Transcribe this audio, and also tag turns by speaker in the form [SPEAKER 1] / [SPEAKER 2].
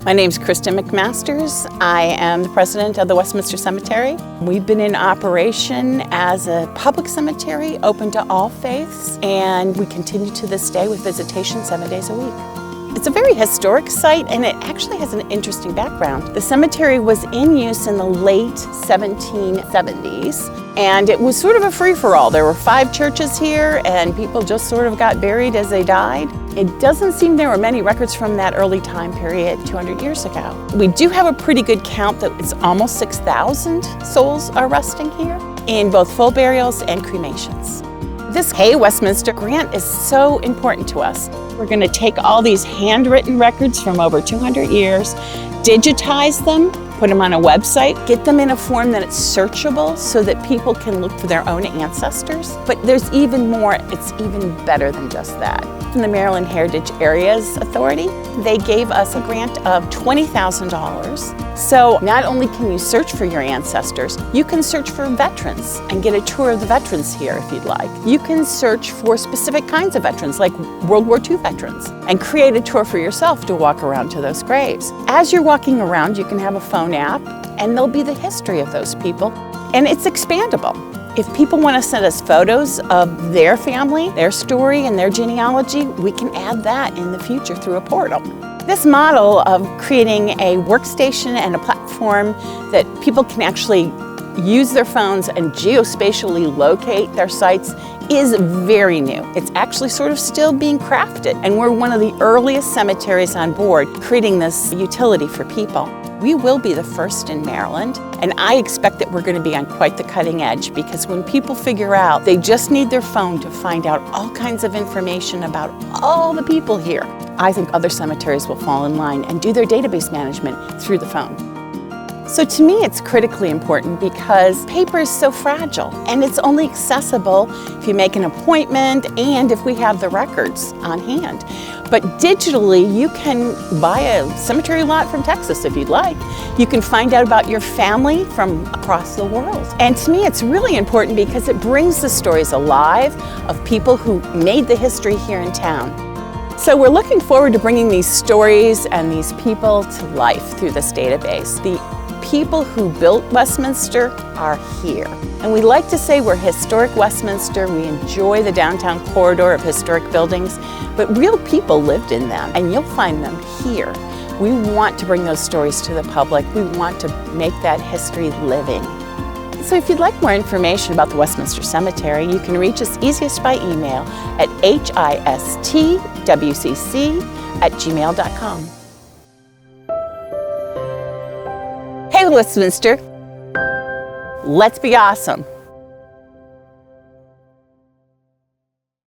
[SPEAKER 1] My name's Kristen McMasters. I am the president of the Westminster Cemetery. We've been in operation as a public cemetery open to all faiths, and we continue to this day with visitation 7 days a week. It's a very historic site, and it actually has an interesting background. The cemetery was in use in the late 1770s, and it was sort of a free-for-all. There were 5 churches here, and people just sort of got buried as they died. It doesn't seem there were many records from that early time period 200 years ago. We do have a pretty good count that it's almost 6,000 souls are resting here in both full burials and cremations. This Hey Westminster grant is so important to us. We're going to take all these handwritten records from over 200 years, digitize them, put them on a website, get them in a form that it's searchable so that people can look for their own ancestors. But there's even more, it's even better than just that. From the Maryland Heritage Areas Authority, they gave us a grant of $20,000. So not only can you search for your ancestors, you can search for veterans and get a tour of the veterans here if you'd like. You can search for specific kinds of veterans, like World War II veterans, and create a tour for yourself to walk around to those graves. As you're walking around, you can have a phone app, and there'll be the history of those people, and it's expandable. If people want to send us photos of their family, their story, and their genealogy, we can add that in the future through a portal. This model of creating a workstation and a platform that people can actually use their phones and geospatially locate their sites is very new. It's actually sort of still being crafted, and we're one of the earliest cemeteries on board creating this utility for people. We will be the first in Maryland, and I expect that we're going to be on quite the cutting edge, because when people figure out they just need their phone to find out all kinds of information about all the people here, I think other cemeteries will fall in line and do their database management through the phone. So to me, it's critically important because paper is so fragile, and it's only accessible if you make an appointment and if we have the records on hand. But digitally, you can buy a cemetery lot from Texas if you'd like. You can find out about your family from across the world. And to me, it's really important because it brings the stories alive of people who made the history here in town. So we're looking forward to bringing these stories and these people to life through this database. The people who built Westminster are here. And we like to say we're Historic Westminster. We enjoy the downtown corridor of historic buildings, but real people lived in them, and you'll find them here. We want to bring those stories to the public. We want to make that history living. So if you'd like more information about the Westminster Cemetery, you can reach us easiest by email at histwcc@gmail.com. Hey Westminster, let's be awesome.